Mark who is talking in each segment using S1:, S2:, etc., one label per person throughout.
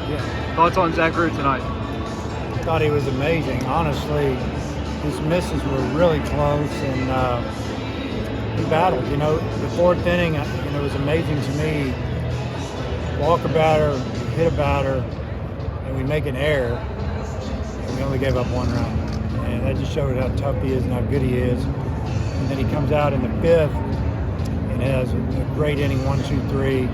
S1: Yeah.
S2: Thoughts on Zack tonight?
S1: I thought he was amazing. Honestly, his misses were really close, and he battled. The fourth inning, it was amazing to me. Walk a batter, hit a batter, and we make an error, and we only gave up 1 run. And that just showed how tough he is and how good he is. And then he comes out in the 5th and has a great inning, 1, 2, 3.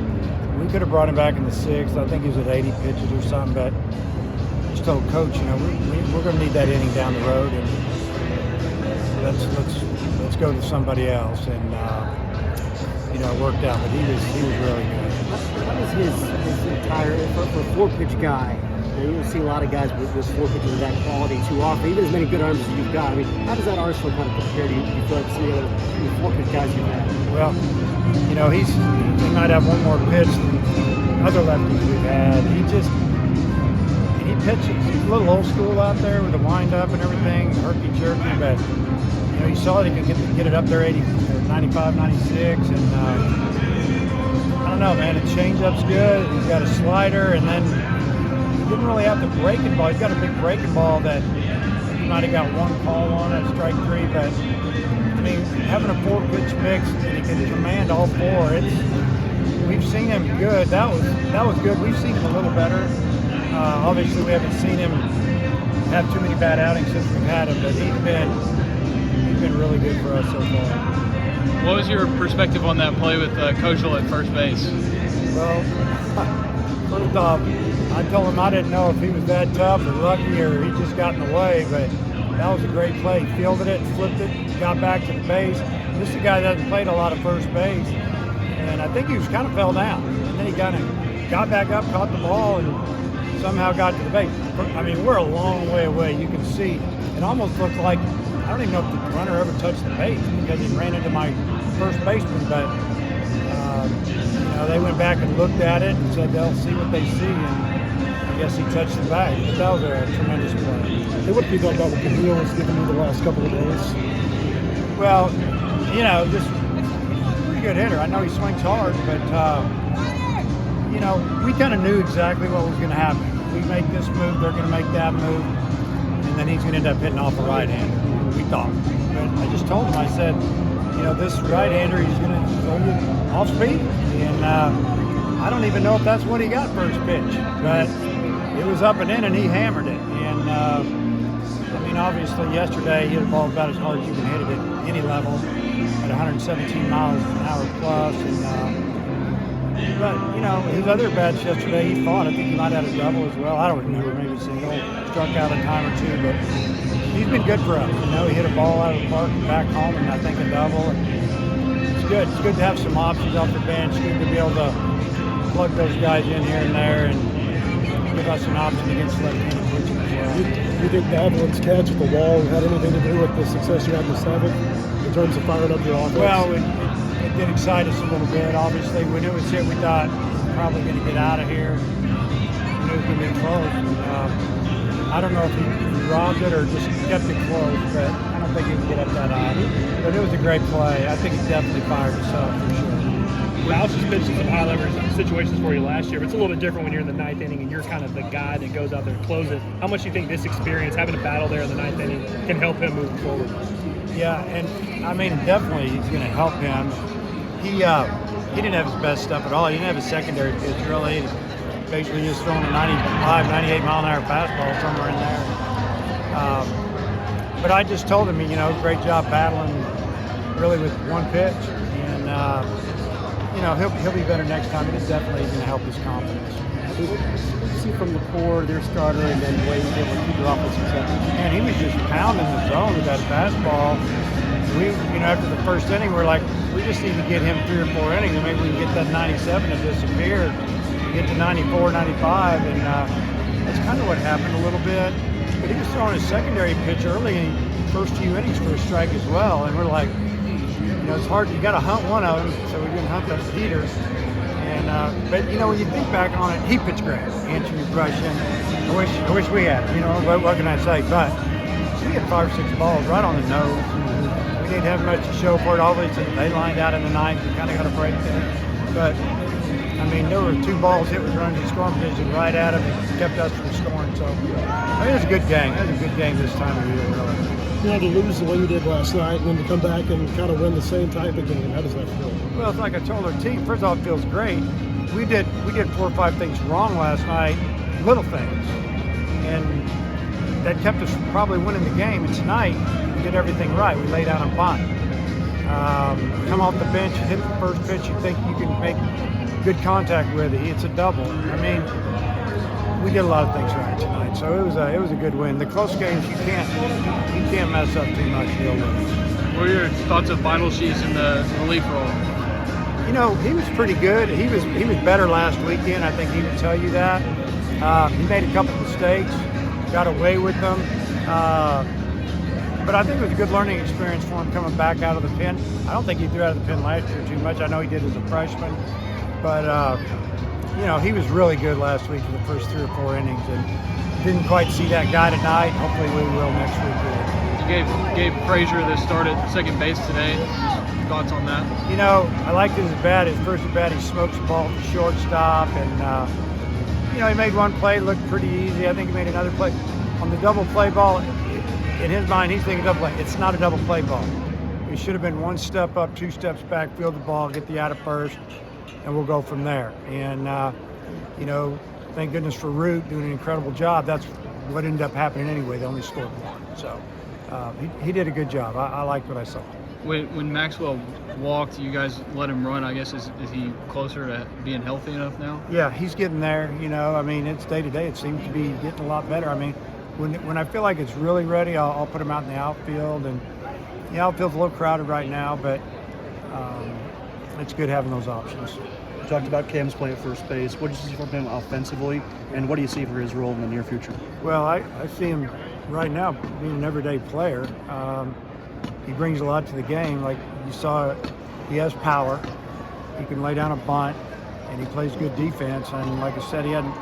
S1: We could have brought him back in the 6th. I think he was at 80 pitches or something, but I just told Coach, we're going to need that inning down the road, and let's go to somebody else. And it worked out, but he was really good.
S3: How does his entire for a 4-pitch guy? You don't see a lot of guys with 4 pitches of that quality too often, even as many good arms as you've got. I mean, how does that arsenal kind of compare to you feel like some of the other 4-pitch guys you've had?
S1: Well, he might have one more pitch than other lefties we've had. He pitches. He's a little old school out there with the wind-up and everything, herky-jerky, but you saw that he could get it up there 80, 95, 96, and I don't know, man. The change-up's good. He's got a slider, and then he didn't really have the breaking ball. He's got a big breaking ball that he might have got one call on at strike 3, but having a 4-pitch mix and he can command all 4. We've seen him good. That was good. We've seen him a little better. Obviously, we haven't seen him have too many bad outings since we've had him, but he's been really good for us so far.
S2: What was your perspective on that play with Kochel at first base?
S1: Well, first off, I told him I didn't know if he was that tough or lucky or he just got in the way, but that was a great play. He fielded it, flipped it, got back to the base. This is a guy that hasn't played a lot of first base, and I think he was kind of fell down. And then he kind of got back up, caught the ball, and somehow got to the base. We're a long way away. You can see it almost looked like, I don't even know if the runner ever touched the base because he ran into my first baseman, but they went back and looked at it and said they'll see what they see, and I guess he touched the bag. But that was a tremendous play.
S4: Hey, what do you think about what Camille has given you the last couple of days?
S1: Well, just a pretty good hitter. I know he swings hard, but we kind of knew exactly what was going to happen. We make this move, they're going to make that move, and then he's going to end up hitting off a right-hander. We thought. But I just told him, I said, this right-hander, he's going to throw you off speed. And I don't even know if that's what he got first pitch. But it was up and in, and he hammered it. And, obviously, yesterday, he hit the ball about as hard as you can hit it at any level at 117 miles an hour plus. But his other bats yesterday, he fought. I think he might have had a double as well. I don't remember, maybe a single. Struck out a time or two, but he's been good for us. He hit a ball out of the park and back home, and I think a double. And it's good. It's good to have some options off the bench. Good to be able to plug those guys in here and there and give us an option against left-handed pitching as well.
S4: You think Davelin's catch at the wall had anything to do with the success you had in the 7th in terms of firing up your offense?
S1: Well, it did excite us a little bit. Obviously, when it was hit, we thought we're probably going to get out of here. We knew it was going to be close. I don't know if he robbed it or just kept it close, but I don't think he can get up that high. But it was a great play. I think he definitely fired us up for sure.
S5: Roush has pitched in some high leverage situations for you last year, but it's a little bit different when you're in the 9th inning and you're kind of the guy that goes out there and closes it. How much do you think this experience, having to battle there in the 9th inning, can help him moving forward?
S1: Yeah, and definitely he's going to help him. He didn't have his best stuff at all. He didn't have a secondary pitch really. Basically just throwing a 95, 98 mile an hour fastball somewhere in there. But I just told him, great job battling really with one pitch, and he'll be better next time. It is definitely going to help his confidence.
S3: What you see from the core, their starter, and then the way he's able to keep their offense successful?
S1: Man, he was just pounding the zone with that fastball. We, after the first inning, we're like, we just need to get him 3 or 4 innings, and maybe we can get that 97 to disappear, get to 94, 95, and that's kind of what happened a little bit. But he was throwing his secondary pitch early in the first few innings for a strike as well, and we're like, it's hard. You got to hunt one of them, so we didn't hunt that heater. And but when you think back on it, he pitched great. Answering your question, I wish we had. What can I say? But we had 5 or 6 balls right on the nose. We didn't have much to show for it. Obviously, they lined out in the 9th. We kind of got a break there, but I mean, there were 2 balls hit with runners in scoring position right at him and kept us from scoring. So I mean, it was a good game. It was a good game this time of year, really.
S4: You know, to lose the way you did last night and then to come back and kind of win the same type of game, how does that feel?
S1: Well, it's like I told our team, first off, it feels great. We did 4 or 5 things wrong last night, little things, and that kept us from probably winning the game. And tonight, we did everything right. We laid out a bunt. Come off the bench, you hit the first pitch you think you can make good contact with it. It's a double. I mean, we did a lot of things right tonight, so it was a good win. The close games you can't mess up too much. You'll lose.
S2: What are your thoughts of Final Sheets in the relief role?
S1: You know, he was pretty good. He was better last weekend. I think he would tell you that. He made a couple mistakes, got away with them. But I think it was a good learning experience for him coming back out of the pen. I don't think he threw out of the pen last year too much. I know he did as a freshman, but you know, he was really good last week for the first 3 or 4 innings, and didn't quite see that guy tonight. Hopefully we will next week.
S2: You gave Frazier the start at second base today. Just thoughts on that? You
S1: know, I liked his at-bat. His first at-bat, he smokes the ball to shortstop, and you know, he made one play, looked pretty easy. I think he made another play on the double play ball. In his mind, he's thinking double play. It's not a double play ball. He should have been 1 step up, 2 steps back, field the ball, get the out at first, and we'll go from there. And you know, thank goodness for Root doing an incredible job. That's what ended up happening anyway. They only scored 1. So he did a good job. I liked what I saw.
S2: When Maxwell walked, you guys let him run. I guess is he closer to being healthy enough now?
S1: Yeah, he's getting there. You know, I mean, it's day to day. It seems to be getting a lot better. I mean, when I feel like it's really ready, I'll put him out in the outfield. And the outfield's a little crowded right now, but it's good having those options.
S6: You talked about Cam's play at first base. What do you see from him offensively, and what do you see for his role in the near future?
S1: Well, I see him right now being an everyday player. He brings a lot to the game. Like you saw, he has power. He can lay down a bunt, and he plays good defense. And like I said, he hadn't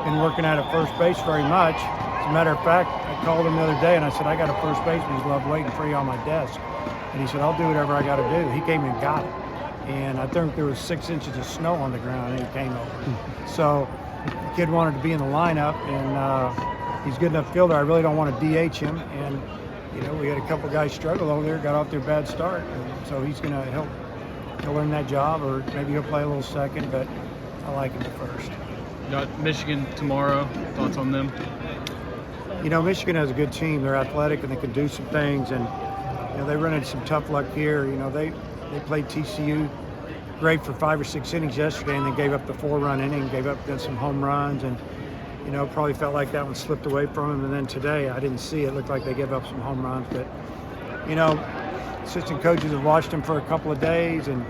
S1: been working out at first base very much. As a matter of fact, I called him the other day and I said, I got a first baseman's glove waiting for you on my desk. And he said, I'll do whatever I got to do. He came and got it. And I think there was 6 inches of snow on the ground and he came over. So the kid wanted to be in the lineup, and he's a good enough fielder. I really don't want to DH him. And, you know, we had a couple guys struggle over there, got off their bad start. And so he's going to help. He'll learn that job, or maybe he'll play a little second, but I like him at first.
S2: Got Michigan tomorrow. Thoughts on them?
S1: You know, Michigan has a good team. They're athletic and they can do some things. And, you know, they run into some tough luck here. You know, they played TCU great for 5 or 6 innings yesterday, and they gave up the 4-run inning, gave up some home runs, and, you know, probably felt like that one slipped away from them. And then today, I didn't see it. It looked like they gave up some home runs. But, you know, assistant coaches have watched them for a couple of days, and,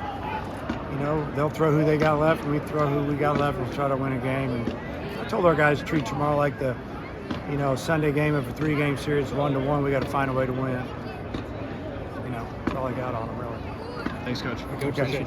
S1: you know, they'll throw who they got left, and we throw who we got left, and we'll try to win a game. And I told our guys to treat tomorrow like the, you know, Sunday game of a 3-game series, 1-1. We got to find a way to win. You know, that's all I got on them, really.
S2: Thanks, Coach.
S1: Okay.